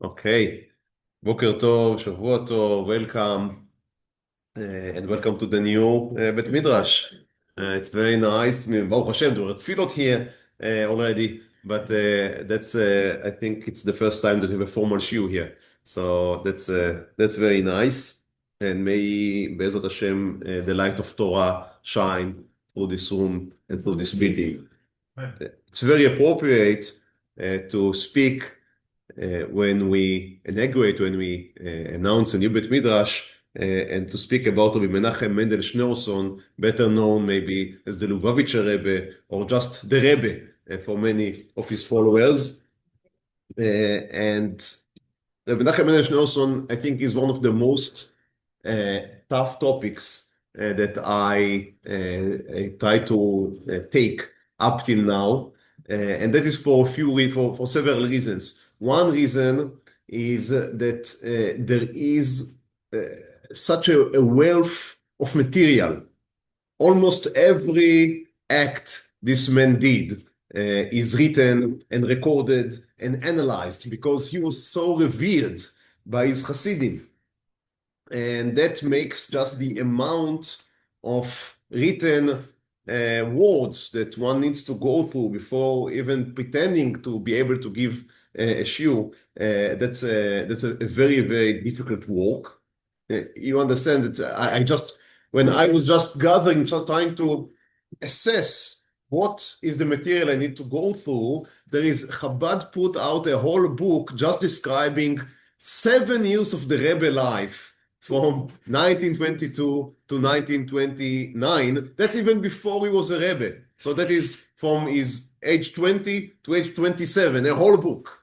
Okay. Boker Tov, Shavua Tov, welcome, and welcome to the new Bet Midrash. It's very nice. I mean, Baruch Hashem, there were tefillot here already, but I think it's the first time that we have a formal shiur here. So that's very nice. And may, Be'ezrat Hashem, the light of Torah shine through this room and through this building. It's very appropriate to speak when we inaugurate, when we announce a new Bet Midrash, and to speak about Rabbi Menachem Mendel Schneerson, better known maybe as the Lubavitcher Rebbe, or just the Rebbe for many of his followers. And Rabbi Menachem Mendel Schneerson, I think, is one of the most tough topics that I try to take up till now, and that is for several reasons. One reason is that there is such a wealth of material. Almost every act this man did is written and recorded and analyzed because he was so revered by his Hasidim. And that makes just the amount of written words that one needs to go through before even pretending to be able to give a shiur. That's a very, very difficult work. You understand that when I was just gathering, trying to assess what is the material I need to go through, there is Chabad put out a whole book just describing 7 years of the Rebbe life from 1922 to 1929. That's even before he was a Rebbe. So that is from his age 20 to age 27, a whole book.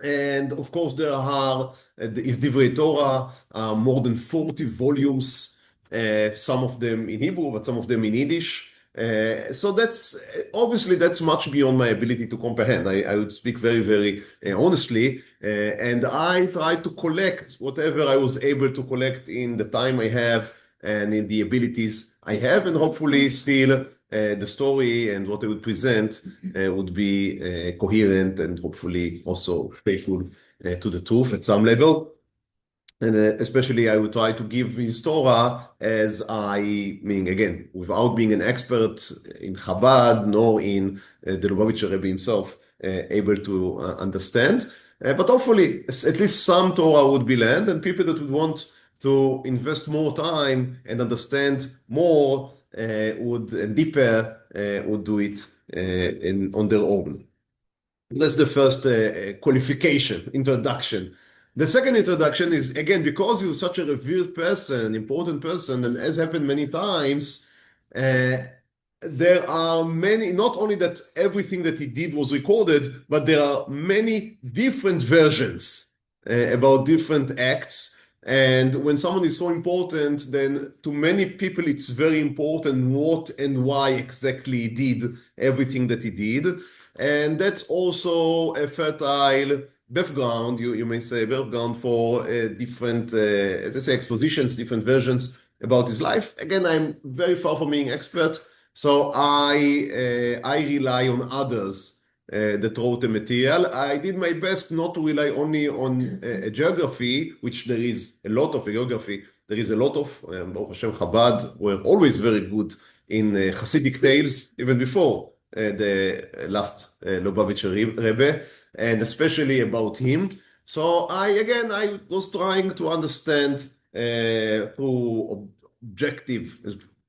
And of course, there are his Divrei Torah, more than 40 volumes, some of them in Hebrew, but some of them in Yiddish. So that's much beyond my ability to comprehend. I would speak very, very honestly, and I try to collect whatever I was able to collect in the time I have and in the abilities I have, and hopefully still the story and what I would present would be coherent and hopefully also faithful to the truth at some level. And especially I would try to give his Torah as I mean, again, without being an expert in Chabad, nor in the Lubavitcher Rebbe himself, able to understand. But hopefully, at least some Torah would be learned, and people that would want to invest more time and understand more and deeper would do it on their own. That's the first qualification, introduction. The second introduction is, again, because he was such a revered person, important person, and as happened many times, there are many, not only that everything that he did was recorded, but there are many different versions about different acts. And when someone is so important, then to many people, it's very important what and why exactly he did everything that he did. And that's also a fertile background, you may say, background for different, as I say, expositions, different versions about his life. Again, I'm very far from being expert, so I rely on others that wrote the material. I did my best not to rely only on a geography, which there is a lot of geography. There is a lot of, Baruch Hashem, Chabad were always very good in Hasidic tales, even before the last Lubavitcher Rebbe, and especially about him. So I was trying to understand through objective,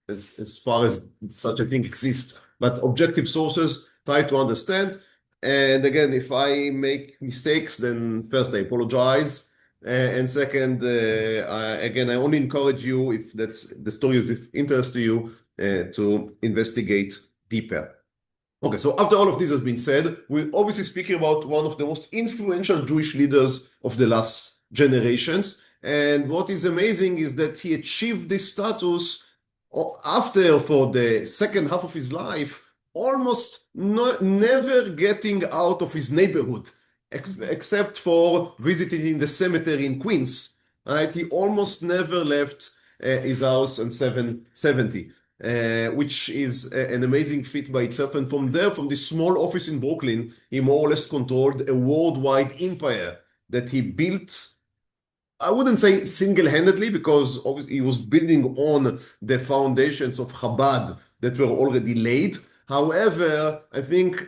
as far as such a thing exists, but objective sources, try to understand. And again, if I make mistakes, then first I apologize. And second, I only encourage you, if that's the story is of interest to you, to investigate deeper. Okay, so after all of this has been said, we're obviously speaking about one of the most influential Jewish leaders of the last generations. And what is amazing is that he achieved this status after, for the second half of his life, almost never getting out of his neighborhood, except for visiting in the cemetery in Queens. Right? He almost never left his house on 770. Which is an amazing feat by itself. And from there, from this small office in Brooklyn, he more or less controlled a worldwide empire that he built. I wouldn't say single-handedly, because obviously he was building on the foundations of Chabad that were already laid. However, I think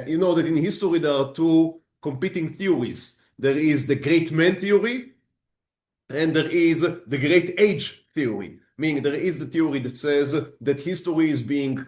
you know that in history there are two competing theories. There is the great man theory, and there is the great age theory. Meaning there is the theory that says that history is being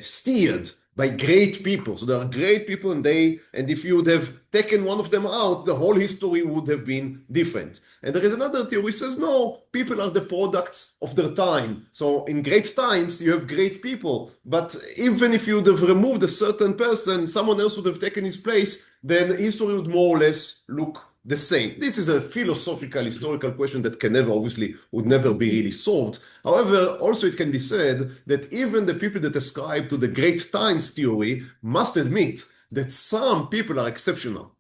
steered by great people. So there are great people, and if you would have taken one of them out, the whole history would have been different. And there is another theory which says, no, people are the products of their time. So in great times, you have great people. But even if you would have removed a certain person, someone else would have taken his place, then history would more or less look the same. This is a philosophical, historical question that can never, obviously, would never be really solved. However, also it can be said that even the people that ascribe to the great times theory must admit that some people are exceptional.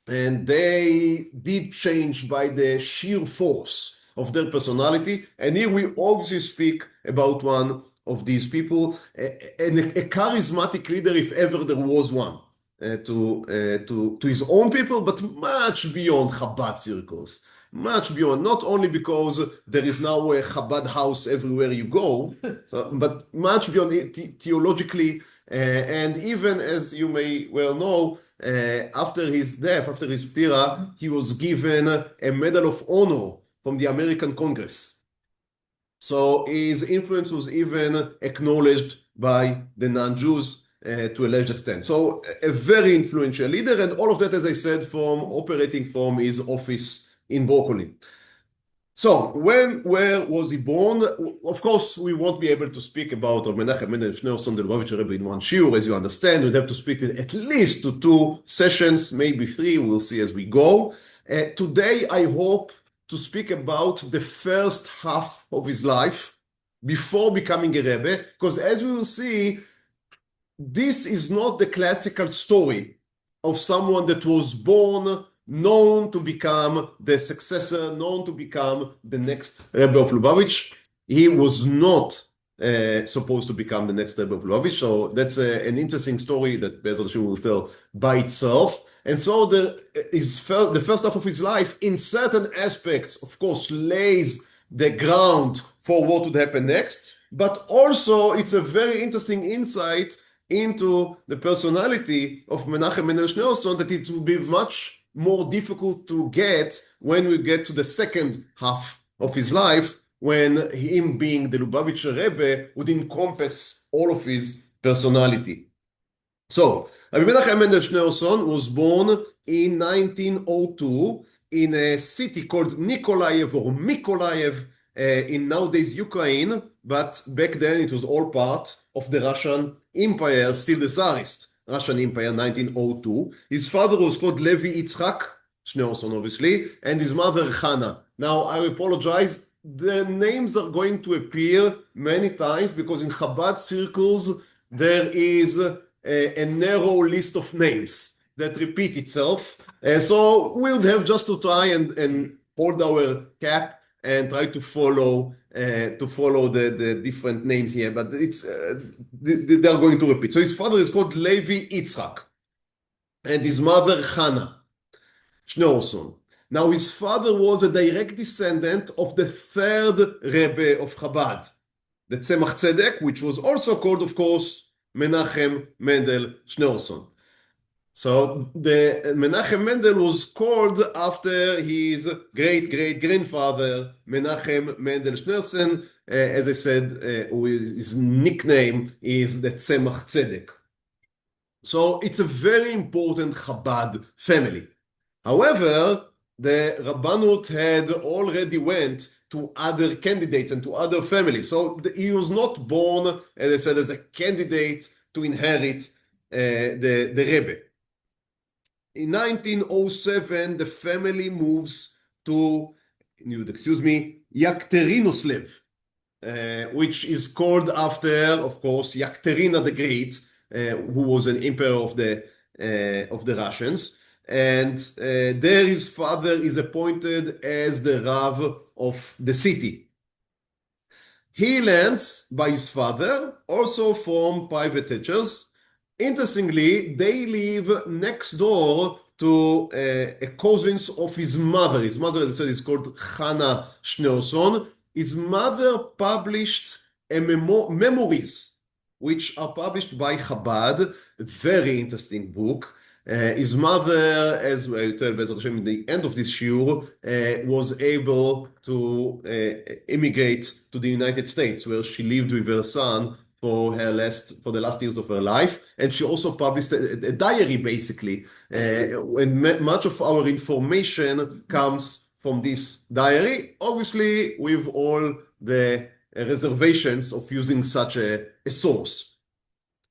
And they did change by the sheer force of their personality. And here we obviously speak about one of these people, a charismatic leader, if ever there was one. To his own people, but much beyond Chabad circles. Much beyond, not only because there is now a Chabad house everywhere you go, but much beyond theologically, and even as you may well know, after his death, after his ptira, he was given a Medal of Honor from the American Congress. So his influence was even acknowledged by the non-Jews to a large extent. So a very influential leader, and all of that, as I said, operating from his office in Brooklyn. So where was he born? Of course, we won't be able to speak about Rabbi Menachem Mendel Schneerson, the Lubavitcher Rebbe, in one shiur, as you understand. We'd have to speak at least to 2 sessions, maybe 3. We'll see as we go. Today, I hope to speak about the first half of his life before becoming a Rebbe, because as we will see, this is not the classical story of someone that was born, known to become the successor, known to become the next Rebbe of Lubavitch. He was not supposed to become the next Rebbe of Lubavitch, so that's an interesting story that Be'ezrat Hashem will tell by itself. And so the first half of his life, in certain aspects, of course, lays the ground for what would happen next, but also it's a very interesting insight into the personality of Menachem Mendel Schneerson that it will be much more difficult to get when we get to the second half of his life, when him being the Lubavitcher Rebbe would encompass all of his personality. So, Rabbi Menachem Mendel Schneerson was born in 1902 in a city called Nikolaev or Mykolaiv in nowadays Ukraine, but back then it was all part of the Russian Empire, still the Tsarist Russian Empire, 1902. His father was called Levi Yitzchak Schneerson, obviously, and his mother Chana. Now, I apologize, the names are going to appear many times because in Chabad circles there is a narrow list of names that repeat itself. So we would have just to try and hold our cap and try to follow the different names here, but it's they are going to repeat. So his father is called Levi Yitzchak, and his mother Chana Schneerson. Now his father was a direct descendant of the third Rebbe of Chabad, the Tzemach Tzedek, which was also called, of course, Menachem Mendel Schneerson. So the Menachem Mendel was called after his great-great-grandfather, Menachem Mendel Schneerson. As I said, his nickname is the Tzemach Tzedek. So it's a very important Chabad family. However, the Rabbanut had already went to other candidates and to other families. So he was not born, as I said, as a candidate to inherit the Rebbe. In 1907, the family moves to, Yekaterinoslev, which is called after, of course, Yekaterina the Great, who was an emperor of the Russians. And there his father is appointed as the Rav of the city. He learns by his father, also from private teachers. Interestingly, they live next door to a cousin of his mother. His mother, as I said, is called Hannah Schneerson. His mother published memories, which are published by Chabad, a very interesting book. His mother, as I tell Bezrat Hashem in the end of this shiur, was able to immigrate to the United States, where she lived with her son for the last years of her life, and she also published a diary, basically. And much of our information comes from this diary, obviously with all the reservations of using such a source.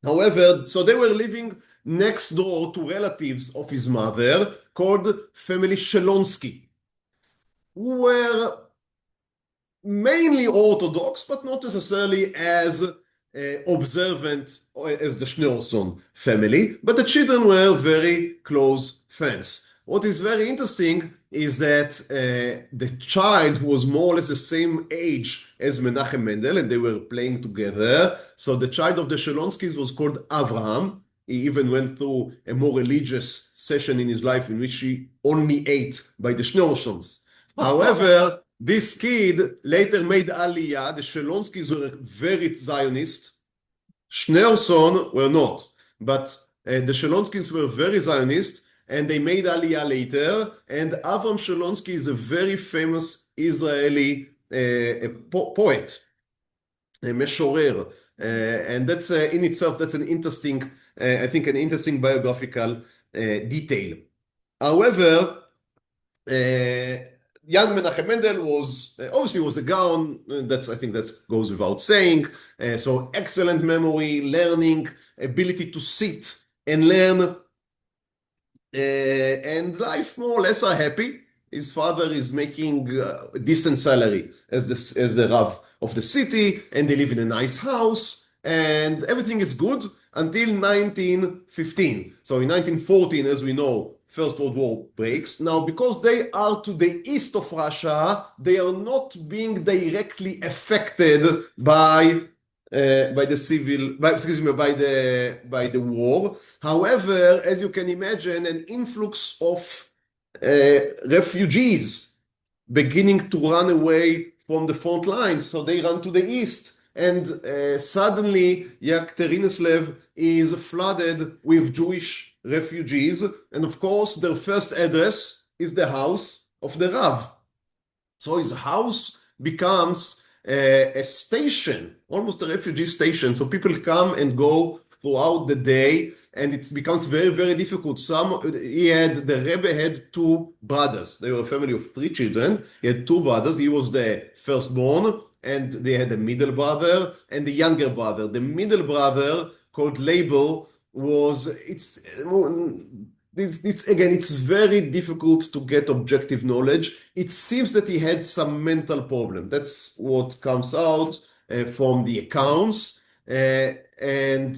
However, so they were living next door to relatives of his mother called family Shlonsky, who were mainly Orthodox, but not necessarily as observant as the Schneerson family, but the children were very close friends. What is very interesting is that the child was more or less the same age as Menachem Mendel, and they were playing together. So the child of the Shlonskys was called Avraham. He even went through a more religious session in his life in which he only ate by the Schneersons. However, this kid later made Aliyah. The Shlonskys were very Zionist. Schneerson were not, but the Shlonskys were very Zionist, and they made Aliyah later. And Avraham Shlonsky is a very famous Israeli poet, a meshorer, and that's in itself, that's an interesting, I think, an interesting biographical detail. However, young Menachem Mendel was obviously was a Gaon. I think that goes without saying. So excellent memory, learning, ability to sit and learn, and life more or less are happy. His father is making a decent salary as the Rav of the city, and they live in a nice house, and everything is good until 1915. So in 1914, as we know, First World War breaks. Now, because they are to the east of Russia, they are not being directly affected by the war. However, as you can imagine, an influx of refugees beginning to run away from the front lines, so they run to the east. And suddenly, Yekaterinoslev is flooded with Jewish refugees. And of course, their first address is the house of the Rav. So his house becomes a station, almost a refugee station. So people come and go throughout the day, and it becomes very, very difficult. The Rebbe had two brothers. They were a family of 3 children. He had 2 brothers. He was the firstborn, and they had a middle brother and the younger brother. The middle brother, called Label, it's very difficult to get objective knowledge. It seems that he had some mental problem. That's what comes out from the accounts. And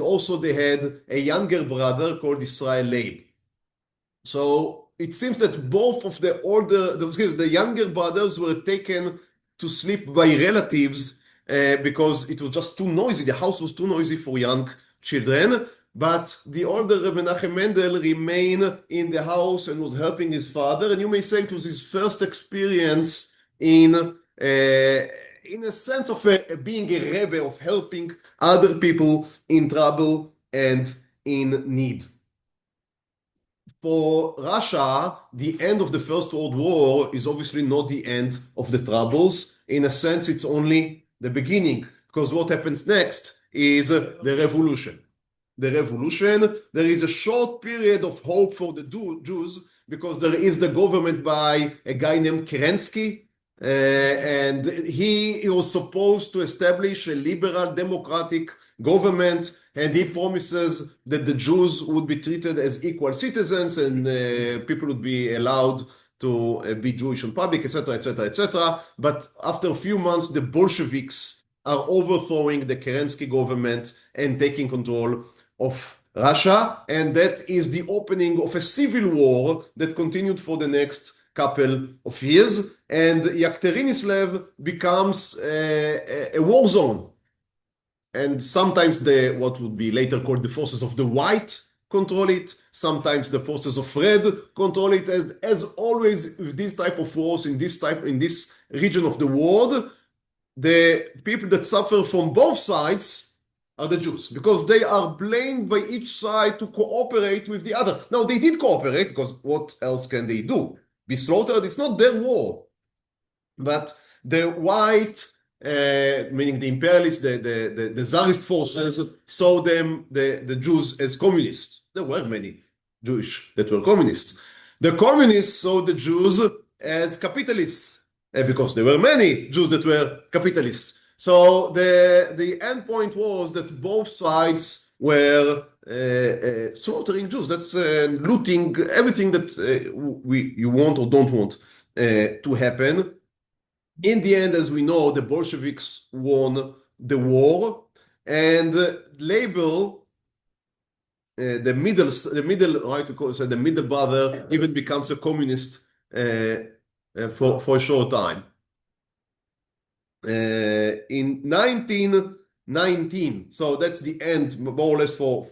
also they had a younger brother called Israel Leib. So it seems that both of the younger brothers were taken to sleep by relatives because it was just too noisy. The house was too noisy for young children. But the older Rabbi Menachem Mendel remained in the house and was helping his father. And you may say it was his first experience in a sense of being a Rebbe, of helping other people in trouble and in need. For Russia, the end of the First World War is obviously not the end of the troubles. In a sense, it's only the beginning, because what happens next is the revolution. There is a short period of hope for the Jews, because there is the government by a guy named Kerensky, and he was supposed to establish a liberal democratic government, and he promises that the Jews would be treated as equal citizens, and people would be allowed to be Jewish in public, etc., etc., etc. But after a few months, the Bolsheviks are overthrowing the Kerensky government and taking control of Russia, and that is the opening of a civil war that continued for the next couple of years, and Yekaterinoslev becomes a war zone. And sometimes what would be later called the forces of the white control it. Sometimes the forces of red control it. As always, with this type of wars in this region of the world, the people that suffer from both sides are the Jews, because they are blamed by each side to cooperate with the other. Now, they did cooperate, because what else can they do? Be slaughtered? It's not their war. But the white, meaning the imperialists, the Tsarist forces, saw them, the Jews, as communists. There were many Jewish that were communists. The communists saw the Jews as capitalists, because there were many Jews that were capitalists. So the end point was that both sides were slaughtering Jews. That's looting everything that you want or don't want to happen. In the end, as we know, the Bolsheviks won the war, and label the middle, right? So the middle brother even becomes a communist for a short time. In 1919, so that's the end, more or less, for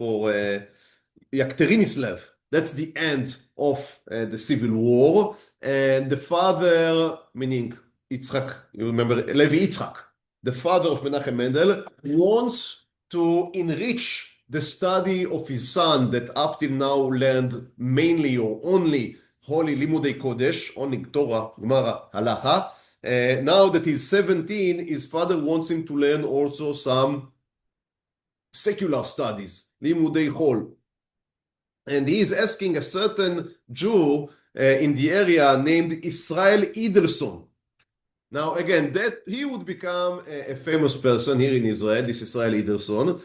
Yekaterinoslavl. That's the end of the civil war, and the father, meaning Yitzhak, you remember Levi Yitzhak, the father of Menachem Mendel, wants to enrich the study of his son that up till now learned mainly or only holy limudei kodesh, only Torah, Gemara, Halacha. Now that he's 17, his father wants him to learn also some secular studies, limudei chol. And he is asking a certain Jew in the area named Israel Idelson. Now, again, that he would become a famous person here in Israel, this Israel Idelson.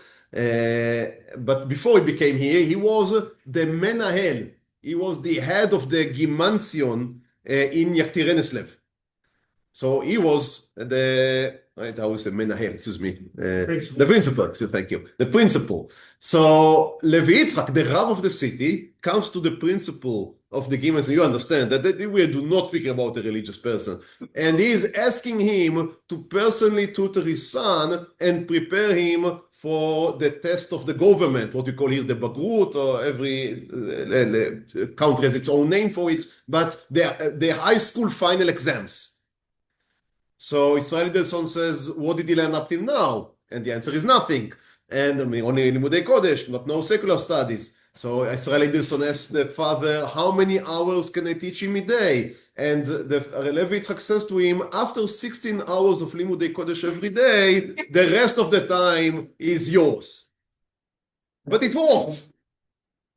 But before he became here, he was the Menahel. He was the head of the Gimansion in Yekaterinoslavl. So he was the, right, I was the Menahel, excuse me, the principal, so thank you, the principal. So Levi Yitzhak, the Rav of the city, comes to the principal of the Gimansion. You understand that we do not speak about a religious person. And he is asking him to personally tutor his son and prepare him for the test of the government, what we call here the Bagrut, or every country has its own name for it, but the high school final exams. So Israel Idelson says, what did he learn up till now? And the answer is nothing. And I mean, only limudei kodesh, no secular studies. So Israel Idelson asks the father, how many hours can I teach him a day? And the Levi Yitzhak says to him, after 16 hours of limudei kodesh every day, the rest of the time is yours. But it worked.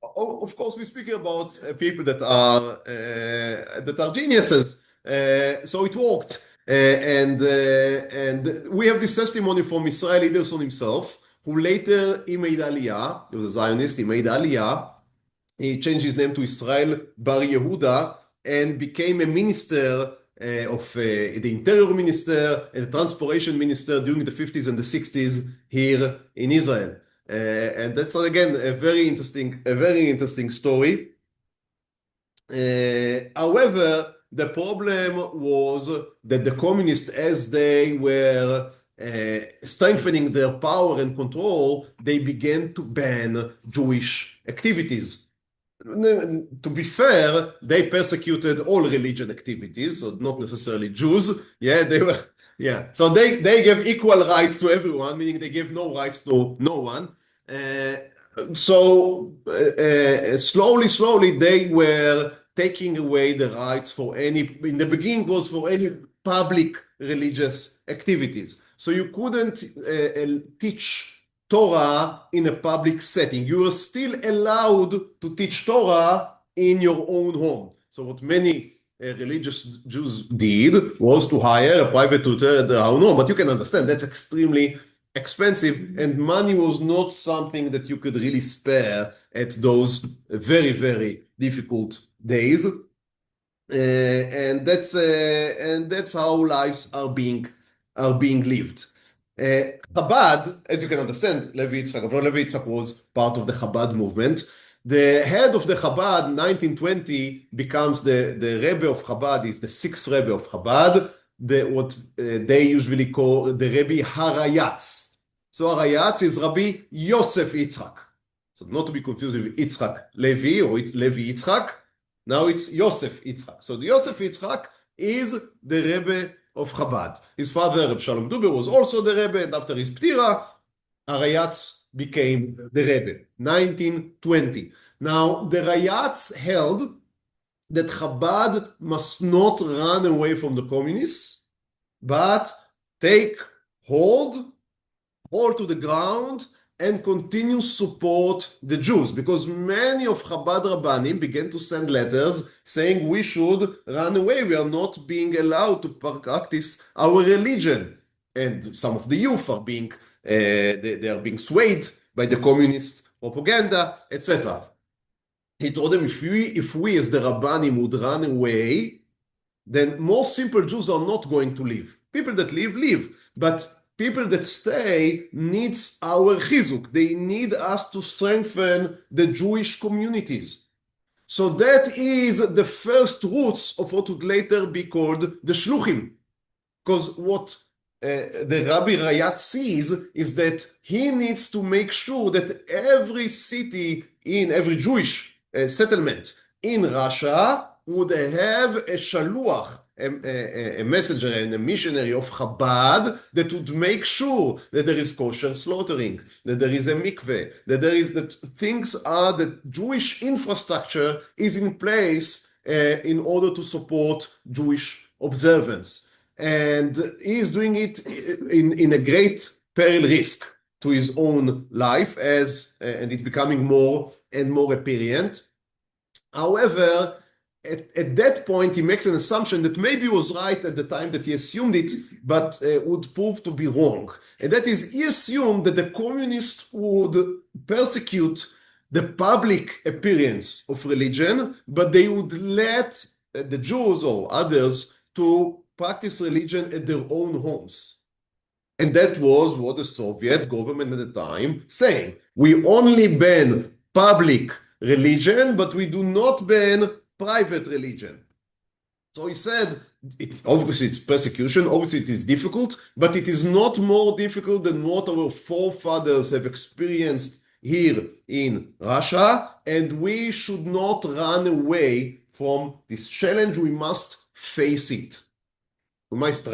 Of course, we're speaking about people that are geniuses. So it worked. And we have this testimony from Israel Idelson himself, who later he made Aliyah. He was a Zionist. He made Aliyah. He changed his name to Israel Bar Yehuda and became a minister of the interior minister and the transportation minister during the 50s and the 60s here in Israel. And that's again a very interesting story. However, the problem was that the communists, as they were strengthening their power and control, they began to ban Jewish activities. To be fair, they persecuted all religion activities, so not necessarily Jews. Yeah, they were. Yeah, so they gave equal rights to everyone, meaning they gave no rights to no one. Slowly, they were taking away the rights for any, in the beginning was for any public religious activities. So you couldn't teach Torah in a public setting. You were still allowed to teach Torah in your own home. So what many religious Jews did was to hire a private tutor at their own home. But you can understand that's extremely expensive, and money was not something that you could really spare at those very, very difficult days. And that's how lives are being lived. Chabad, as you can understand, Levi Yitzhak was part of the Chabad movement. The head of the Chabad, 1920, becomes the Rebbe of Chabad, is the sixth Rebbe of Chabad, what they usually call the Rebbe Rayatz. So Rayatz is Rabbi Yosef Yitzhak. So not to be confused with Yitzhak Levi or it's Levi Yitzhak. Now it's Yosef Yitzhak. So the Yosef Yitzhak is the Rebbe of Chabad. His father, Reb Shalom Duber, was also the Rebbe, and after his Ptira, Rayatz became the Rebbe, 1920. Now, the Rayatz held that Chabad must not run away from the communists, but take hold to the ground and continue support the Jews, because many of Chabad Rabbanim began to send letters saying we should run away, we are not being allowed to practice our religion. And some of the youth are being, they are being swayed by the communist propaganda, etc. He told them, if we as the Rabbanim would run away, then most simple Jews are not going to leave. People that leave, but people that stay needs our chizuk. They need us to strengthen the Jewish communities. So that is the first roots of what would later be called the shluchim. Because what the Rabbi Rayatz sees is that he needs to make sure that every city in every Jewish settlement in Russia would have a shaluach, a messenger and a missionary of Chabad that would make sure that there is kosher slaughtering, that there is a mikveh, that things are, that Jewish infrastructure is in place in order to support Jewish observance. And he is doing it in a great peril risk to his own life, and it's becoming more and more apparent. However, at that point, he makes an assumption that maybe he was right at the time that he assumed it, but would prove to be wrong. And that is, he assumed that the communists would persecute the public appearance of religion, but they would let the Jews or others to practice religion at their own homes. And that was what the Soviet government at the time saying. We only ban public religion, but we do not ban private religion. So he said, obviously it's persecution, obviously it is difficult, but it is not more difficult than what our forefathers have experienced here in Russia, and we should not run away from this challenge. We must face it. We must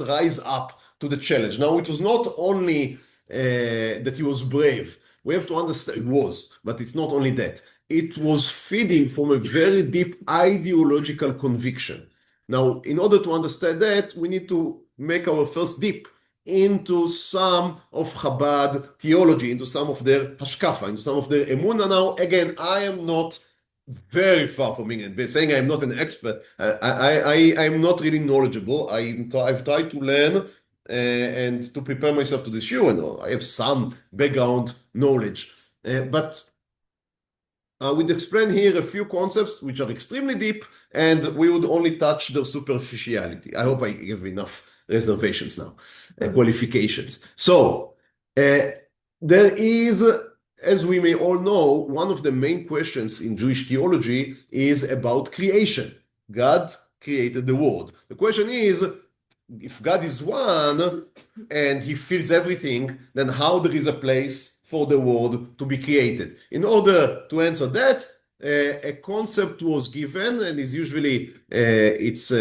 rise up to the challenge. Now, it was not only that he was brave. We have to understand, it was, but it's not only that. It was feeding from a very deep ideological conviction. Now, in order to understand that, we need to make our first dip into some of Chabad theology, into some of their hashkafa, into some of their emunah. Now, again, I am not very far from being saying I'm not an expert. I'm not really knowledgeable. I've tried to learn and to prepare myself to this show, and I have some background knowledge. But I would explain here a few concepts which are extremely deep, and we would only touch their superficiality. I hope I give enough reservations now, qualifications. So there is, as we may all know, one of the main questions in Jewish theology is about creation. God created the world. The question is, if God is one and he fills everything, then how there is a place for the world to be created? In order to answer that, a concept was given, and is usually it's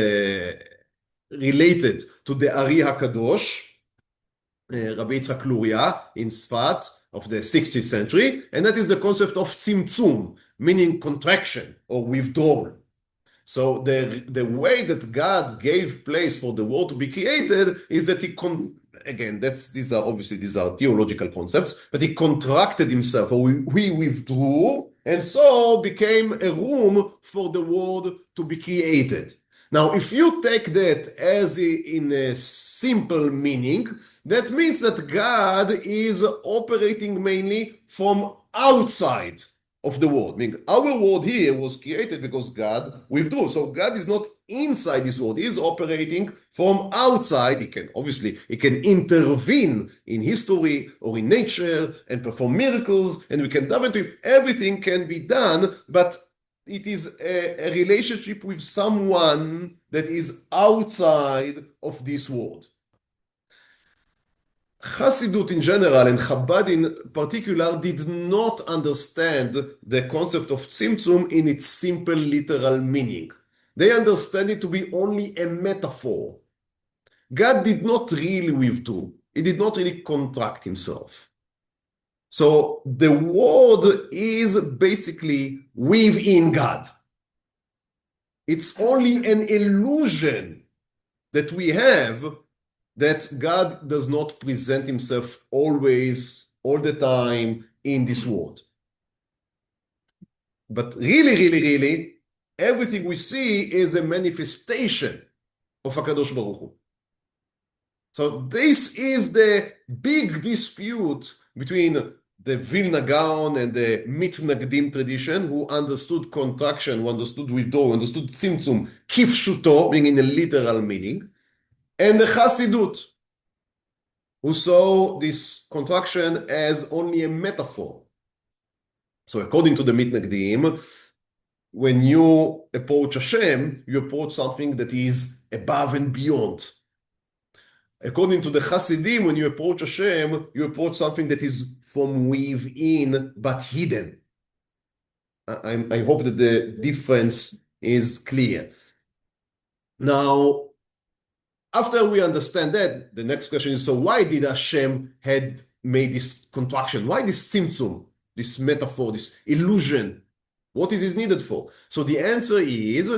related to the Ari HaKadosh, Rabbi Yitzhak Luria in Sfat of the 16th century, and that is the concept of Tzimtzum, meaning contraction or withdrawal. So the way that God gave place for the world to be created is that he again, these are theological concepts, but he contracted himself, or we withdrew, and so became a room for the world to be created. Now, if you take that as in a simple meaning, that means that God is operating mainly from outside of the world. Meaning our world here was created because God withdrew. So God is not inside this world. He is operating from outside. He can intervene in history or in nature and perform miracles, and we can dive into it. Everything can be done, but it is a relationship with someone that is outside of this world. Hasidut in general and Chabad in particular did not understand the concept of Tzimtzum in its simple literal meaning. They understand it to be only a metaphor. God did not really withdraw. He did not really contract himself. So the word is basically within God. It's only an illusion that we have that God does not present himself always, all the time in this world. But really, everything we see is a manifestation of HaKadosh Baruch Hu. So this is the big dispute between the Vilna Gaon and the Mitnagdim tradition, who understood contraction, who understood withdrawal, who understood Tzimtzum, kifshuto, being in a literal meaning, and the Hasidut, who saw this contraction as only a metaphor. So according to the Mitnagdim, when you approach Hashem, you approach something that is above and beyond. According to the Hasidim, when you approach Hashem, you approach something that is from within but hidden. I hope that the difference is clear. Now, after we understand that, the next question is, so why did Hashem had made this contraction? Why this Tzimtzum, this metaphor, this illusion? What is it needed for? So the answer is,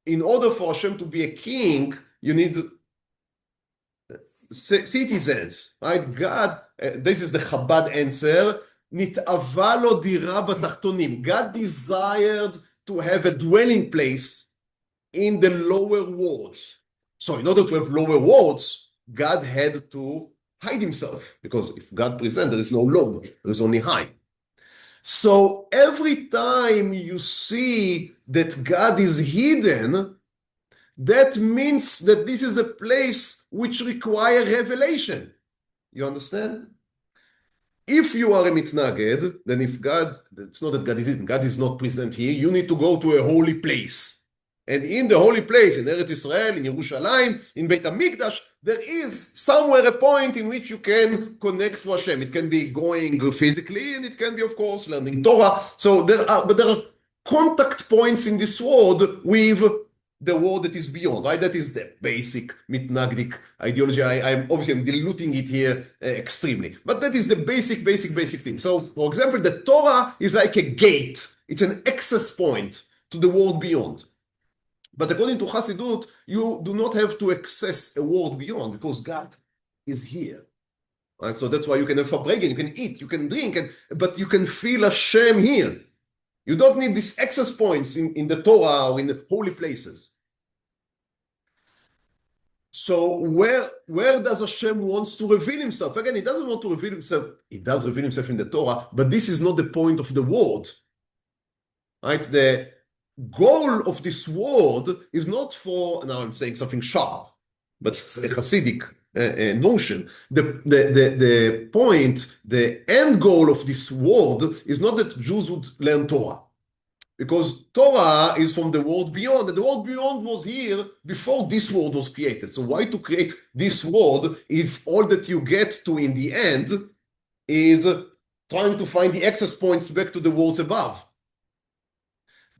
in order for Hashem to be a king, you need citizens, right? God, this is the Chabad answer, נתאווה לו דירה בתחתונים. God desired to have a dwelling place in the lower worlds. So in order to have lower worlds, God had to hide himself, because if God presents, there is no low, there is only high. So every time you see that God is hidden, that means that this is a place which requires revelation. You understand? If you are a mitnaged, then if God, it's not that God is hidden, God is not present here, you need to go to a holy place. And in the holy place, in Eretz Israel, in Yerushalayim, in Beit HaMikdash, there is somewhere a point in which you can connect to Hashem. It can be going physically, and it can be, of course, learning Torah. So there are contact points in this world with the world that is beyond, right? That is the basic mitnagdic ideology. I'm diluting it here extremely. But that is the basic thing. So, for example, the Torah is like a gate. It's an access point to the world beyond. But according to Hasidut, you do not have to access a world beyond, because God is here. Right? So that's why you can have farbrengen, you can eat, you can drink, but you can feel Hashem here. You don't need these access points in the Torah or in the holy places. So where does Hashem wants to reveal himself? Again, he doesn't want to reveal himself. He does reveal himself in the Torah, but this is not the point of the word. Right? The goal of this word is not for, now I'm saying something sharp, but it's a Hasidic notion. The point, the end goal of this word is not that Jews would learn Torah. Because Torah is from the world beyond, and the world beyond was here before this world was created. So why to create this world if all that you get to in the end is trying to find the access points back to the worlds above?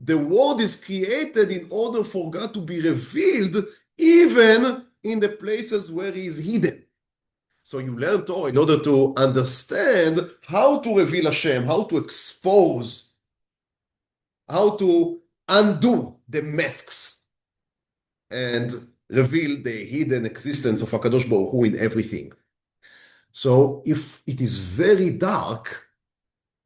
The world is created in order for God to be revealed even in the places where he is hidden. So you learn Torah in order to understand how to reveal Hashem, how to expose, how to undo the masks and reveal the hidden existence of HaKadosh Baruch Hu in everything. So if it is very dark,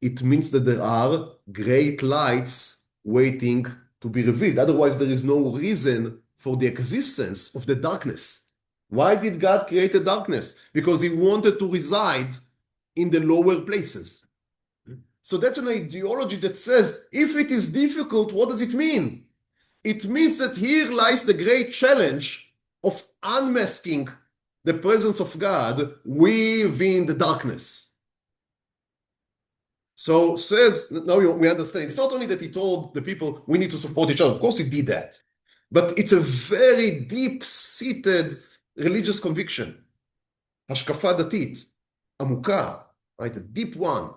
it means that there are great lights waiting to be revealed. Otherwise, there is no reason for the existence of the darkness. Why did God create the darkness? Because he wanted to reside in the lower places. So that's an ideology that says, if it is difficult, what does it mean? It means that here lies the great challenge of unmasking the presence of God within the darkness. So says, now we understand, it's not only that he told the people, we need to support each other. Of course he did that. But it's a very deep-seated religious conviction. Hashkafa datit. amuka, right? A deep one,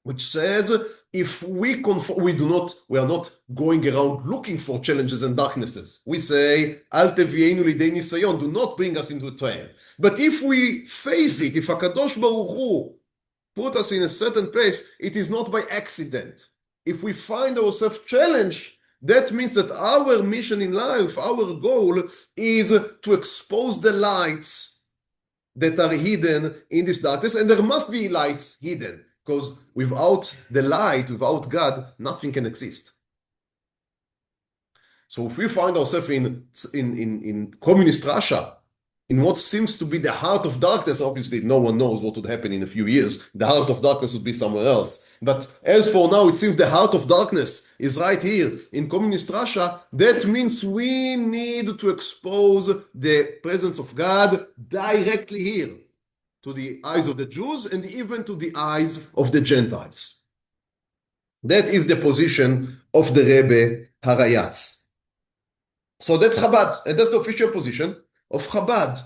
which says if we are not going around looking for challenges and darknesses. We say, Al tevienu lidei nisayon, do not bring us into a trial. But if we face it, if HaKadosh Baruch Hu put us in a certain place, it is not by accident. If we find ourselves challenged, that means that our mission in life, our goal is to expose the lights that are hidden in this darkness, and there must be lights hidden, because without the light, without God, nothing can exist. So if we find ourselves in communist Russia, in what seems to be the heart of darkness, obviously no one knows what would happen in a few years. The heart of darkness would be somewhere else. But as for now, it seems the heart of darkness is right here in communist Russia. That means we need to expose the presence of God directly here to the eyes of the Jews and even to the eyes of the Gentiles. That is the position of the Rebbe Rayatz. So that's Chabad, and that's the official position of Chabad.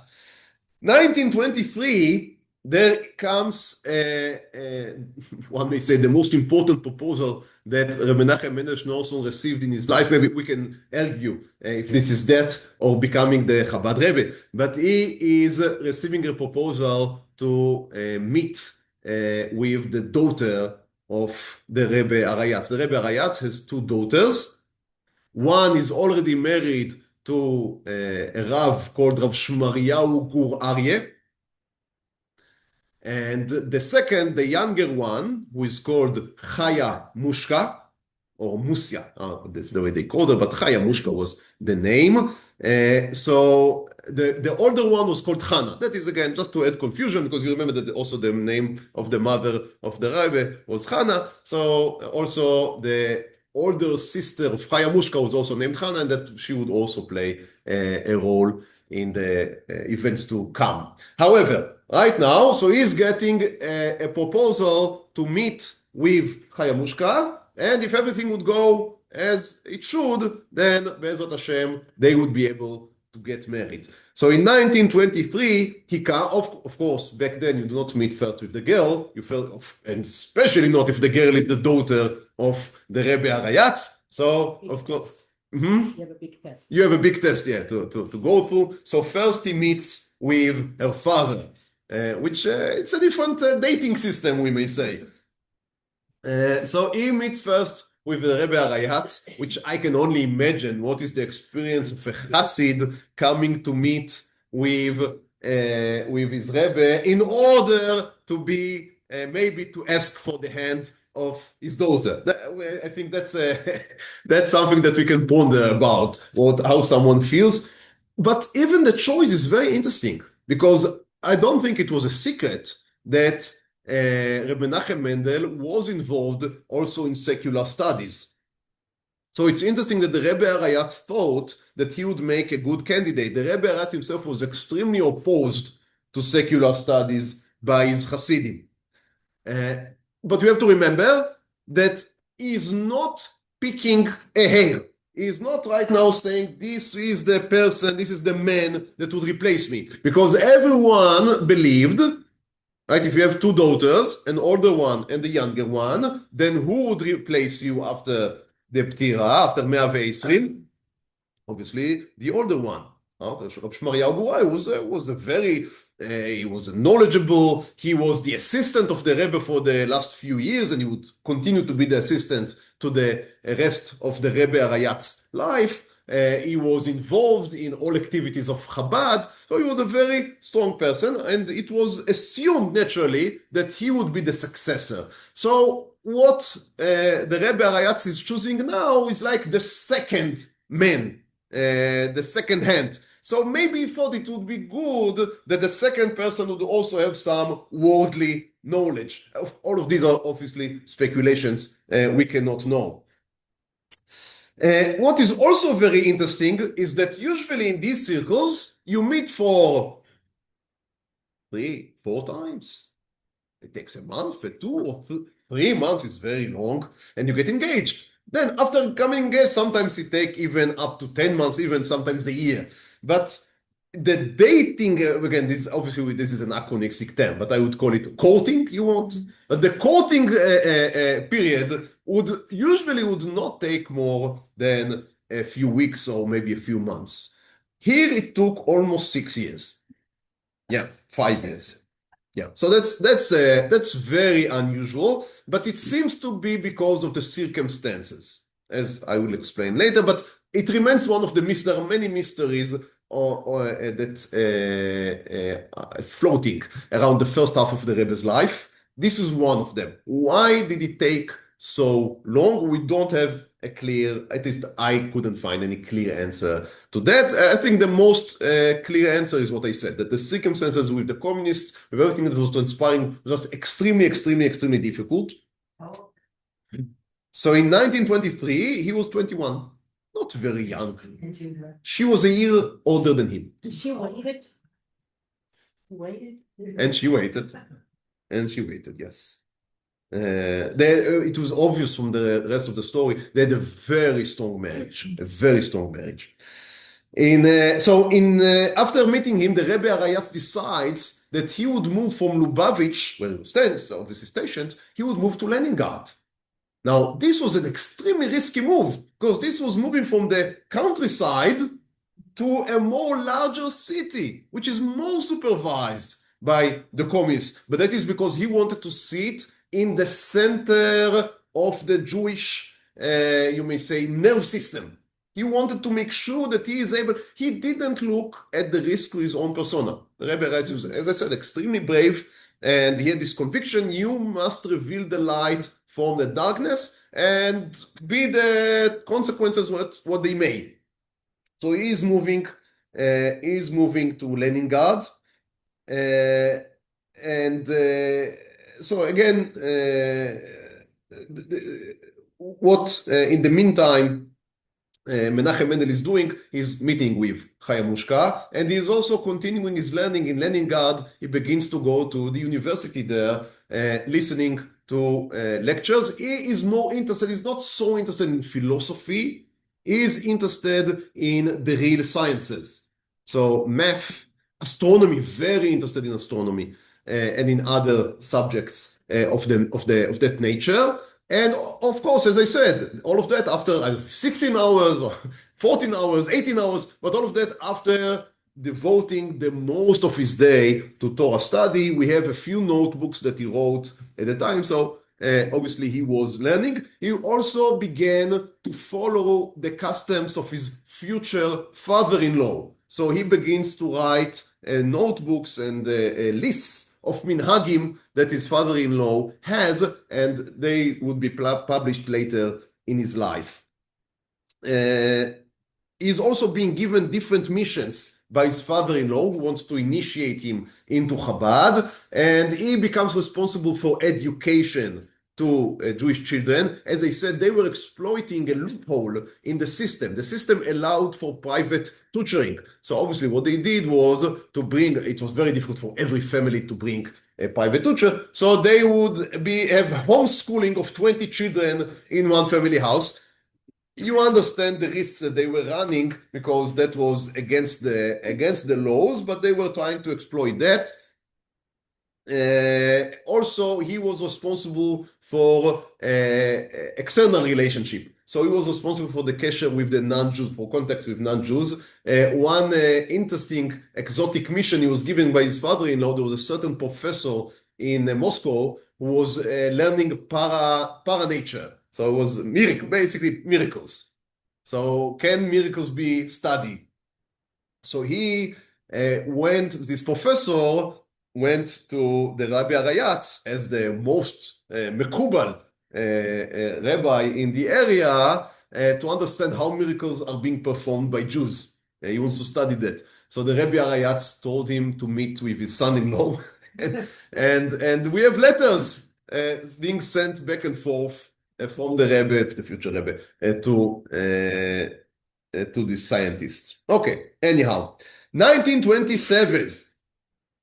1923, there comes, one may say, the most important proposal that Rabbi Menachem Mendel Schneerson received in his life. Maybe we can argue if this is that or becoming the Chabad Rebbe. But he is receiving a proposal to meet with the daughter of the Rebbe Rayatz. The Rebbe Rayatz has two daughters. One is already married to a Rav called Rav Shmariyahu Gur Aryeh. And the second, the younger one, who is called Chaya Mushka, or Musya, that's the way they called her, but Chaya Mushka was the name. So the older one was called Chana. That is, again, just to add confusion, because you remember that also the name of the mother of the Rebbe was Chana. So also the older sister of Chaya Mushka was also named Chana, and that she would also play a role in the events to come. However, right now, so he's getting a proposal to meet with Chaya Mushka, and if everything would go as it should, then Be'ezrat Hashem, they would be able to get married. So in 1923, he came, of course, back then you do not meet first with the girl, and especially not if the girl is the daughter of the Rebbe Rayatz. So, of course, you have a big test. You have a big test, yeah, to go through. So first he meets with her father, which it's a different dating system, we may say. So he meets first with the Rebbe Rayatz, which I can only imagine what is the experience of a Chassid coming to meet with his Rebbe in order to be, maybe to ask for the hand of his daughter. I think that's something that we can ponder about, how someone feels. But even the choice is very interesting, because I don't think it was a secret that Rabbi Menachem Mendel was involved also in secular studies. So it's interesting that the Rebbe Rayatz thought that he would make a good candidate. The Rebbe Rayatz himself was extremely opposed to secular studies by his Hasidim. But we have to remember that he is not picking a hair. He is not right now saying, this is the person, this is the man that would replace me. Because everyone believed, right, if you have two daughters, an older one and a younger one, then who would replace you after the Ptira, after 120? Obviously, the older one. Rav Shmariyahu Gur Aryeh he was knowledgeable. He was the assistant of the Rebbe for the last few years, and he would continue to be the assistant to the rest of the Rebbe Rayatz's life. He was involved in all activities of Chabad, so he was a very strong person, and it was assumed naturally that he would be the successor. So what the Rebbe Rayatz is choosing now is like the second man, the second hand. So maybe he thought it would be good that the second person would also have some worldly knowledge. All of these are obviously speculations. We cannot know. What is also very interesting is that usually in these circles, you meet for 3-4 times. It takes a month, for 2 or 3 months is very long, and you get engaged. Then after becoming engaged, sometimes it takes even up to 10 months, even sometimes a year. But the dating, again, this obviously this is an anachronistic term, but I would call it courting, you want? But the courting period would not take more than a few weeks or maybe a few months. Here it took almost 6 years. Yeah, 5 years. Yeah, so that's very unusual, but it seems to be because of the circumstances, as I will explain later. But it remains one of the there are many mysteries that floating around the first half of the Rebbe's life. This is one of them. Why did it take so long? We don't have a clear, at least I couldn't find any clear answer to that. I think the most clear answer is what I said, that the circumstances with the communists, with everything that was transpiring, was just extremely, extremely, extremely difficult. So in 1923, he was 21. Not very young. She was a year older than him. She waited. And she waited. And she waited, yes. It was obvious from the rest of the story. They had a very strong marriage. A very strong marriage. After meeting him, the Rebbe Rayatz decides that he would move from Lubavitch, where he was obviously stationed, he would move to Leningrad. Now, this was an extremely risky move, because this was moving from the countryside to a more larger city, which is more supervised by the communists. But that is because he wanted to sit in the center of the Jewish, you may say, nerve system. He wanted to make sure that he didn't look at the risk to his own persona. The Rebbe writes, as I said, extremely brave, and he had this conviction: you must reveal the light from the darkness, and be the consequences what they may. So he is moving to Leningrad, so again, in the meantime, Menachem Mendel is doing is meeting with Chaya Mushka, and he's also continuing his learning in Leningrad. He begins to go to the university there, listening to lectures. He is more interested, he's not so interested in philosophy, he is interested in the real sciences. So math, astronomy, very interested in astronomy, and in other subjects of that nature. And of course, as I said, all of that after 16 hours or 14 hours, 18 hours, but all of that after devoting the most of his day to Torah study. We have a few notebooks that he wrote at the time, so obviously he was learning. He also began to follow the customs of his future father-in-law. So he begins to write notebooks and lists of minhagim that his father-in-law has, and they would be published later in his life. He's also being given different missions by his father-in-law, who wants to initiate him into Chabad, and he becomes responsible for education to Jewish children. As I said, they were exploiting a loophole in the system. The system allowed for private tutoring. So obviously what they did was to bring, it was very difficult for every family to bring a private tutor. So they would have homeschooling of 20 children in one family house. You understand the risks that they were running, because that was against the laws, but they were trying to exploit that. Also, he was responsible for external relationship. So he was responsible for the kesher with the non-Jews, for contacts with non-Jews. One interesting exotic mission he was given by his father-in-law. There was a certain professor in Moscow who was learning para-nature. So it was basically miracles. So can miracles be studied? So this professor went to the Rabbi Rayatz as the most mekubal rabbi in the area to understand how miracles are being performed by Jews. He wants to study that. So the Rabbi Rayatz told him to meet with his son-in-law, and we have letters being sent back and forth from the Rebbe, the future Rebbe, to these scientists. Okay, anyhow, 1927.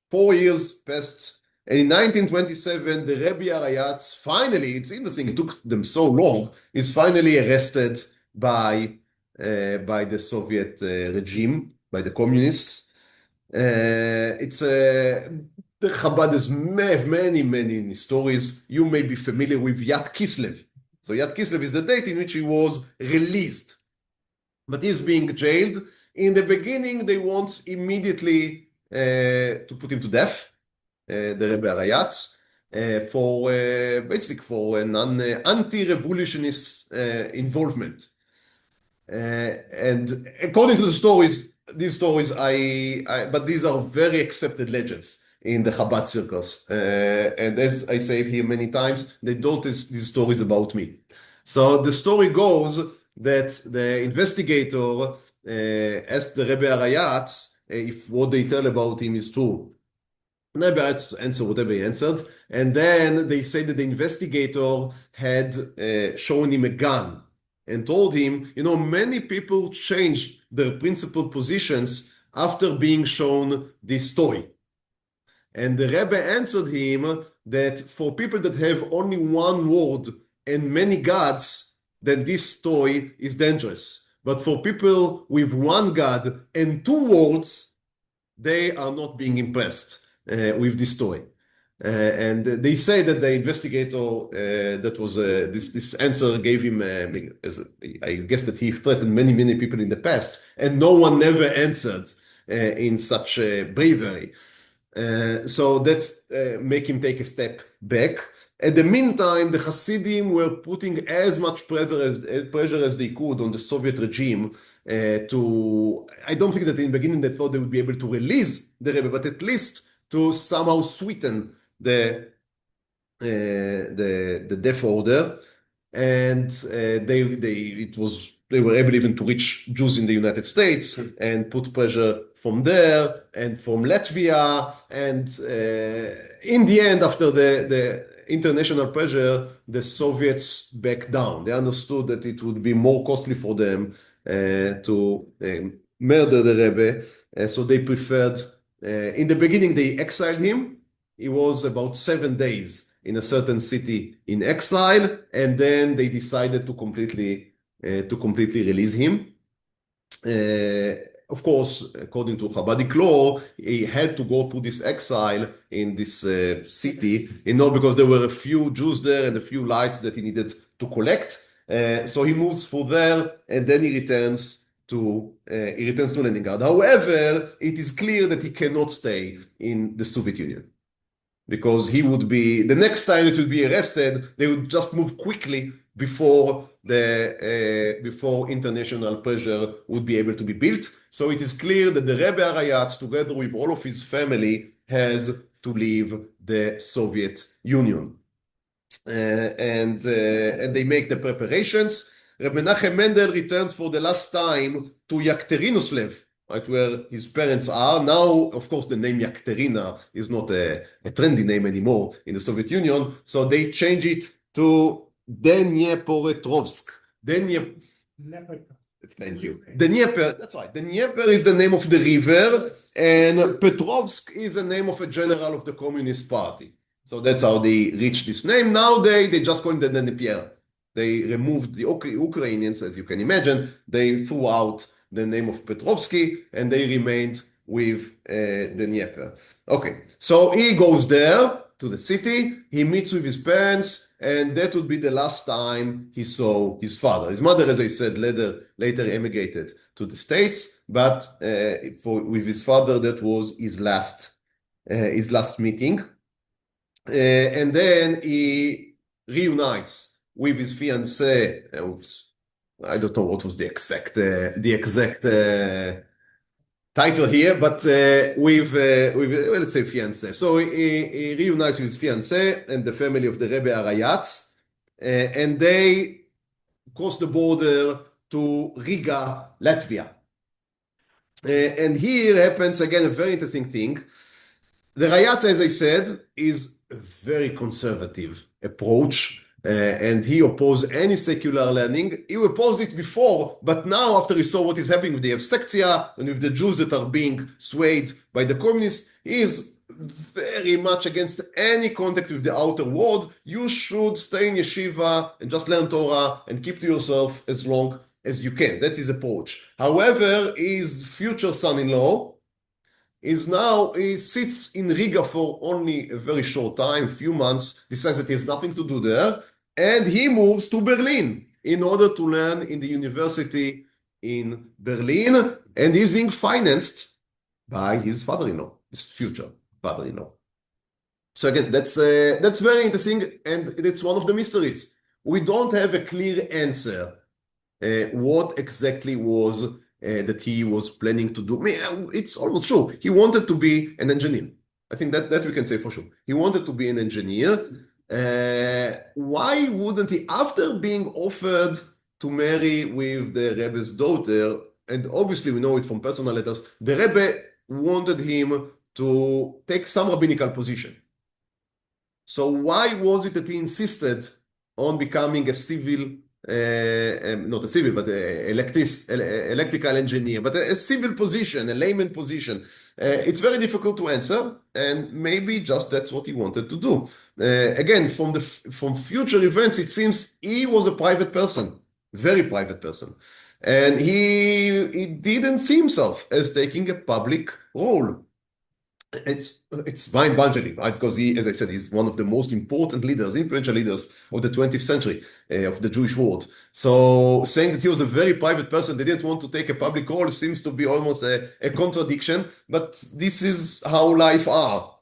4 years passed, and in 1927, the Rebbe Rayatz finally, it's interesting, it took them so long, is finally arrested by the Soviet regime, by the communists. The Chabad has many stories. You may be familiar with Yad Kislev. So Yad Kislev is the date in which he was released, but he's being jailed. In the beginning, they want immediately to put him to death, the Rebbe Rayatz, for basically for an anti-revolutionist involvement. And according to the stories, but these are very accepted legends in the Chabad circles. And as I say here many times, they don't these stories about me. So the story goes that the investigator asked the Rebbe Rayatz if what they tell about him is true. Rebbe Rayatz answered whatever he answered, and then they say that the investigator had shown him a gun and told him, you know, many people change their principal positions after being shown this toy. And the Rebbe answered him that for people that have only one word and many gods, then this toy is dangerous. But for people with one God and two words, they are not being impressed with this toy. And they say that the investigator that was this answer gave him, I guess that he threatened many people in the past, and no one never answered in such bravery. So that make him take a step back. At the meantime, the Hasidim were putting as much pressure as they could on the Soviet regime I don't think that in the beginning they thought they would be able to release the Rebbe, but at least to somehow sweeten the death order, and they were able even to reach Jews in the United States and put pressure from there and from Latvia, and in the end, after the international pressure, the Soviets backed down. They understood that it would be more costly for them to murder the Rebbe, so they preferred. In the beginning, they exiled him. He was about 7 days in a certain city in exile, and then they decided to completely release him. Of course, according to Chabadic law, he had to go through this exile in this city, because there were a few Jews there and a few lights that he needed to collect. So he moves through there, and then he returns to Leningrad. However, it is clear that he cannot stay in the Soviet Union, because he would be, the next time that he would be arrested, they would just move quickly before international pressure would be able to be built. So it is clear that the Rebbe Rayatz, together with all of his family, has to leave the Soviet Union. And they make the preparations. Rabbi Menachem Mendel returns for the last time to Yekaterinoslev, right, where his parents are. Now, of course, the name Yekaterina is not a trendy name anymore in the Soviet Union, so they change it to Dnepropetrovsk. Thank you. The Dnieper, that's right. The Dnieper is the name of the river, and Petrovsk is the name of a general of the Communist Party. So that's how they reached this name. Nowadays, they just call it the Dnieper. They removed the Ukrainians, as you can imagine. They threw out the name of Petrovsky, and they remained with the Dnieper. Okay, so he goes there to the city. He meets with his parents, and that would be the last time he saw his father. His mother, as I said, later emigrated to the States, but with his father, that was his last meeting. And then he reunites with his fiancée. I don't know what was the exact title here, but with let's say fiancé. So he reunites with his fiancé and the family of the Rebbe Rayatz, and they cross the border to Riga, Latvia. And here happens again a very interesting thing. The Rayatz, as I said, is a very conservative approach. And he opposed any secular learning. He opposed it before, but now after he saw what is happening with the Evsektia and with the Jews that are being swayed by the communists, he is very much against any contact with the outer world. You should stay in yeshiva and just learn Torah and keep to yourself as long as you can. That's his approach. However, his future son-in-law he sits in Riga for only a very short time, few months, decides that he has nothing to do there, and he moves to Berlin in order to learn in the university in Berlin, and he's being financed by his father-in-law, his future father-in-law. So again, that's very interesting, and it's one of the mysteries. We don't have a clear answer what exactly was that he was planning to do. It's almost true. He wanted to be an engineer. I think that we can say for sure. He wanted to be an engineer. Why wouldn't he, after being offered to marry with the Rebbe's daughter, and obviously we know it from personal letters, the Rebbe wanted him to take some rabbinical position. So why was it that he insisted on becoming a civil, not a civil, but electrical engineer, but a civil position, a layman position? It's very difficult to answer, and maybe just that's what he wanted to do. Again, from future events, it seems he was a private person, very private person, and he didn't see himself as taking a public role. It's mind-boggling, right? Because he, as I said, he's one of the most important leaders, influential leaders of the 20th century of the Jewish world. So saying that he was a very private person, they didn't want to take a public role, seems to be almost a contradiction. But this is how life are.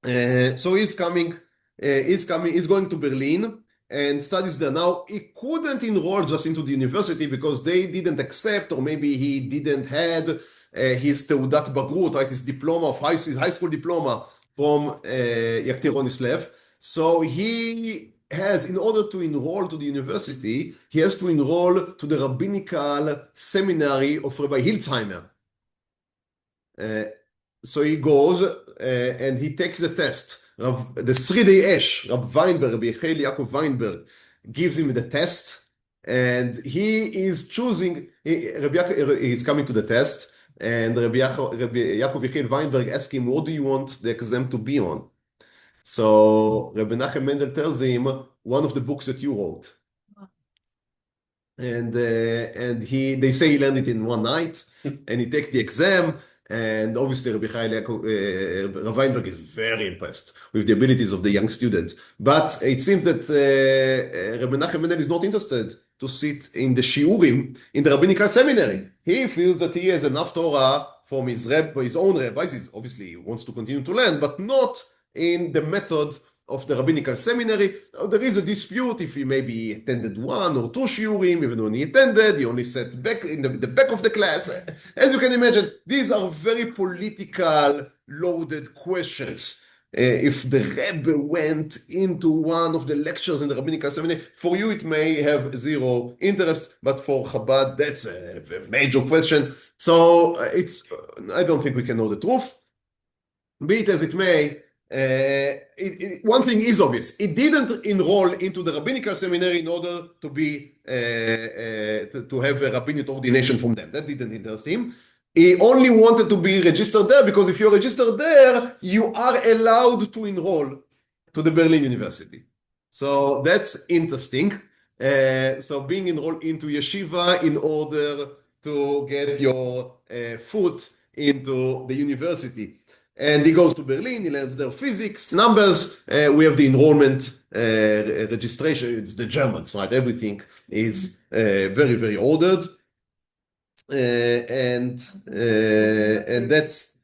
So he's going to Berlin and studies there. Now, he couldn't enroll just into the university because they didn't accept, or maybe he didn't had his Teudat Bagrut, right, his diploma of his high school diploma from Yaktir Islev. So he has, in order to enroll to the university, he has to enroll to the rabbinical seminary of Rabbi Hiltzheimer. So he goes and he takes the test. The Sridei Esh, Rabbi Weinberg, Rabbi Yaakov Weinberg, gives him the test, and he is choosing. He's coming to the test, and Rabbi Yaakov Weinberg asks him, "What do you want the exam to be on?" So Rabbi Menachem Mendel tells him, "One of the books that you wrote." And they say he learned it in one night, and he takes the exam. And obviously, Rabbi Weinberg is very impressed with the abilities of the young student. But it seems that Rabbi Menachem Mendel is not interested to sit in the shiurim in the rabbinical seminary. He feels that he has enough Torah from his own rabbis. Obviously, he wants to continue to learn, but not in the method of the rabbinical seminary. There is a dispute if he maybe attended one or two shiurim. Even when he attended, he only sat back in the back of the class. As you can imagine, these are very political loaded questions. If the Rebbe went into one of the lectures in the rabbinical seminary, for you it may have zero interest, but for Chabad, that's a major question. So I don't think we can know the truth. Be it as it may, one thing is obvious: he didn't enroll into the rabbinical seminary in order to be to have a rabbinic ordination from them. That didn't interest him. He only wanted to be registered there because if you're registered there, you are allowed to enroll to the Berlin University. So that's interesting. So being enrolled into yeshiva in order to get your foot into the university. And he goes to Berlin, he learns their physics, numbers. We have the enrollment registration. It's the Germans, right? Everything is very, very ordered. And that's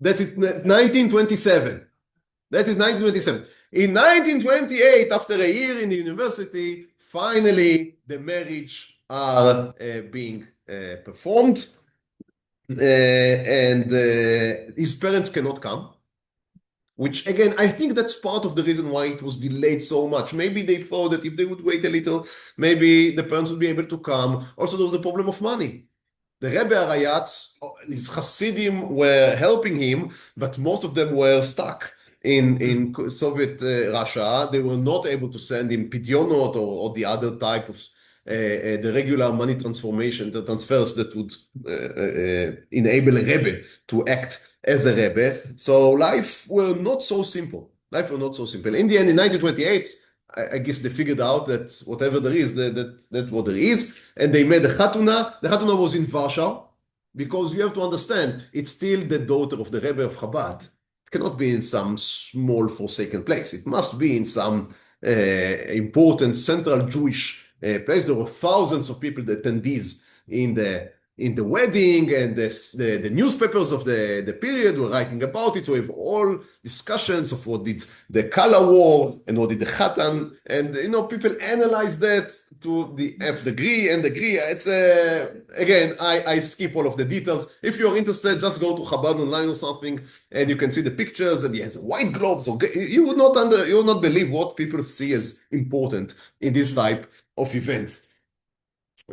it, 1927. That is 1927. In 1928, after a year in the university, finally the marriage are being performed. And his parents cannot come, which again, I think that's part of the reason why it was delayed so much. Maybe they thought that if they would wait a little, maybe the parents would be able to come. Also, there was a problem of money. The Rebbe Rayatz, his Hasidim were helping him, but most of them were stuck in Soviet Russia. They were not able to send him Pidionot or the other type of the regular money transformation, the transfers that would enable a Rebbe to act as a Rebbe. So life were not so simple. In the end, in 1928, I guess they figured out that whatever there is, that's what there is. And they made a Chatuna. The Chatuna was in Warsaw. because you have to understand, it's still the daughter of the Rebbe of Chabad. It cannot be in some small forsaken place. It must be in some important central Jewish place. There were thousands of people, the attendees in the wedding, and the newspapers of the period were writing about it. So we have all discussions of what did the Kala war and what did the Khatan, and people analyze that to the F degree and degree. It's again, I skip all of the details. If you're interested, just go to Chabad online or something, and you can see the pictures. And he has white gloves. You would not believe what people see as important in this type of events.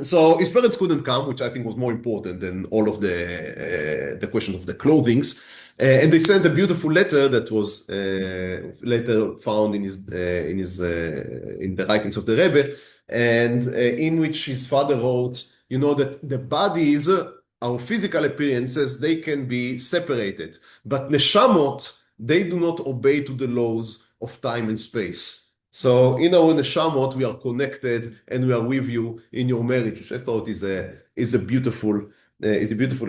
So his parents couldn't come, which I think was more important than all of the question of the clothings. And they sent a beautiful letter that was later found in the writings of the Rebbe, and in which his father wrote, that the bodies, our physical appearances, they can be separated, but neshamot, they do not obey to the laws of time and space. So in our neshamot, we are connected and we are with you in your marriage, which I thought is a beautiful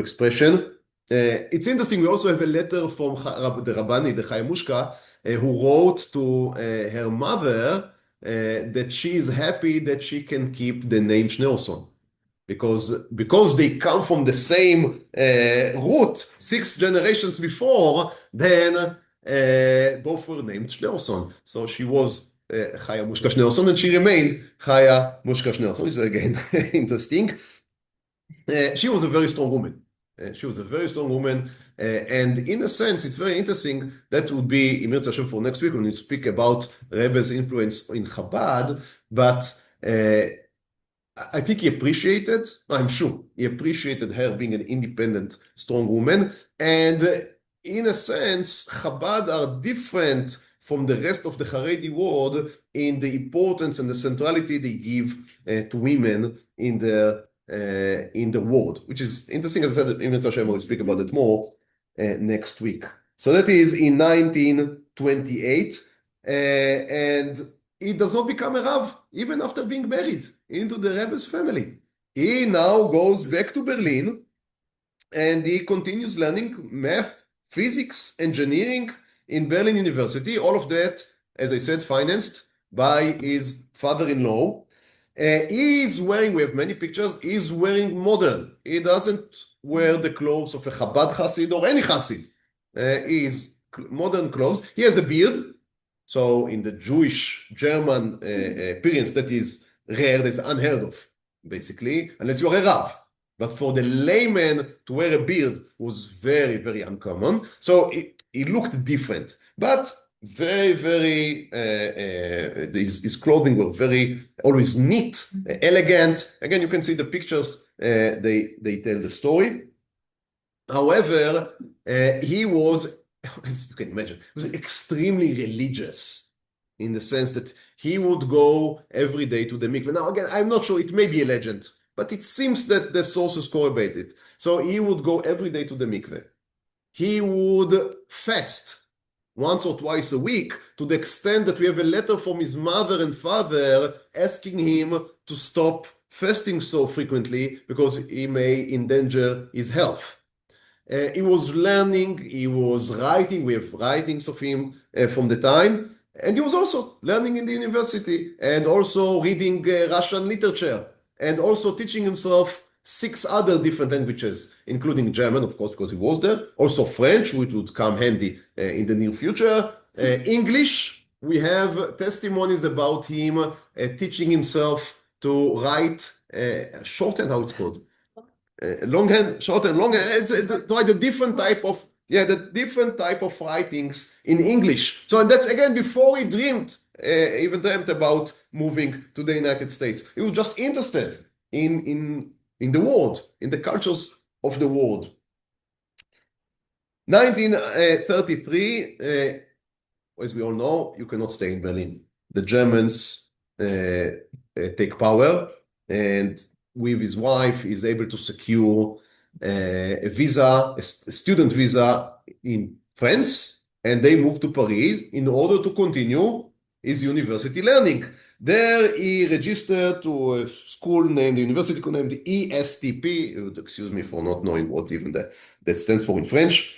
expression. It's interesting. We also have a letter from the Rabbani, the Chayamushka, who wrote to her mother that she is happy that she can keep the name Schneerson, because they come from the same root 6 generations before. Then both were named Schneerson. So she was Chaya Mushka Schneerson, and she remained Chaya Mushka Schneerson, which is again interesting. She was a very strong woman. And in a sense, it's very interesting. That would be Imir Hashem for next week when we speak about Rebbe's influence in Chabad. But I think I'm sure he appreciated her being an independent, strong woman. And in a sense, Chabad are different from the rest of the Haredi world in the importance and the centrality they give to women in the world, which is interesting. As I said, Ibn Hashem will speak about it more next week. So that is in 1928, and he does not become a Rav even after being married into the Rebbe's family. He now goes back to Berlin, and he continues learning math, physics, engineering in Berlin University. All of that, as I said, financed by his father-in-law. He's wearing, we have many pictures, he's wearing modern. He doesn't wear the clothes of a Chabad Hasid or any Hasid. He's modern clothes. He has a beard. So in the Jewish German appearance, that is rare, that's unheard of, basically, unless you're a Rav. But for the layman to wear a beard was very, very uncommon. So he looked different, but very, very, his clothing were very, always neat, elegant. Again, you can see the pictures, they tell the story. However, he was, as you can imagine, he was extremely religious in the sense that he would go every day to the mikveh. Now, again, I'm not sure, it may be a legend, but it seems that the sources corroborate it. So he would go every day to the mikveh. He would fast once or twice a week, to the extent that we have a letter from his mother and father asking him to stop fasting so frequently because he may endanger his health. He was learning, he was writing, we have writings of him from the time, and he was also learning in the university and also reading Russian literature and also teaching himself 6 other different languages, including German, of course, because he was there. Also French, which would come handy in the near future. English, we have testimonies about him teaching himself to write shorthand, how it's called? Longhand, shorthand, longhand. It's quite a different type of, the different type of writings in English. So that's, again, before he even dreamt about moving to the United States. He was just interested in the world, in the cultures of the world. 1933, as we all know, you cannot stay in Berlin. The Germans take power, and with his wife, he's able to secure a visa, a student visa in France, and they move to Paris in order to continue his university learning. There he registered to a school named, the university named ESTP. Excuse me for not knowing what even that stands for in French.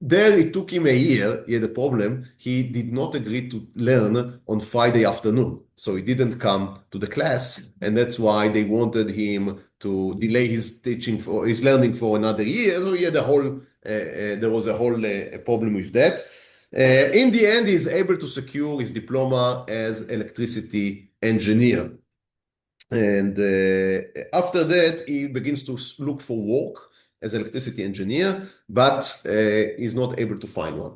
There it took him a year. He had a problem. He did not agree to learn on Friday afternoon. So he didn't come to the class, and that's why they wanted him to delay his teaching for his learning for another year. So he had there was a whole problem with that. In the end, he's able to secure his diploma as electricity engineer. And after that, he begins to look for work as an electricity engineer, but he's not able to find one.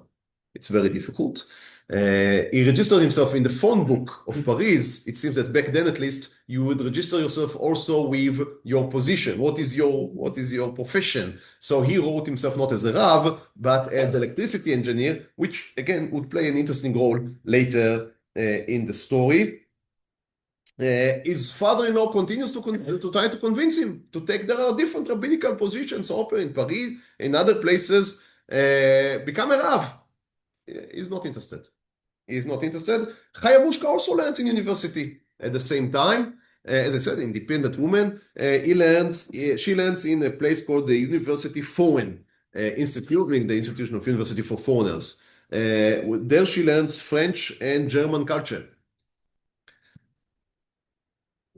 It's very difficult. He registered himself in the phone book of Paris. It seems that back then, at least, you would register yourself also with your position. What is your profession? So he wrote himself not as a Rav, but as an electricity engineer, which again would play an interesting role later in the story. His father-in-law continues to try to convince him to take. There are different rabbinical positions open in Paris, in other places. Become a Rav. He's not interested. He's not interested. Chaya Bushka also learns in university at the same time. As I said, independent woman. She learns in a place called the University Foreign Institute, meaning the Institution of University for Foreigners. There she learns French and German culture.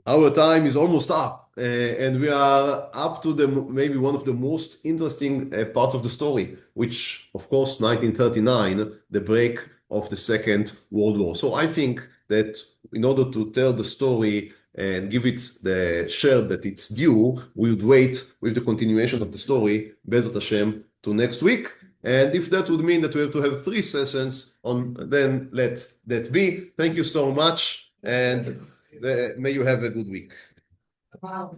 Our time is almost up, and we are up to maybe one of the most interesting parts of the story, which, of course, 1939, the break of the Second World War. So I think that in order to tell the story and give it the share that it's due, we would wait with the continuation of the story, Bezat Hashem, to next week. And if that would mean that we have to have 3 sessions then let that be. Thank you so much, and may you have a good week. Wow.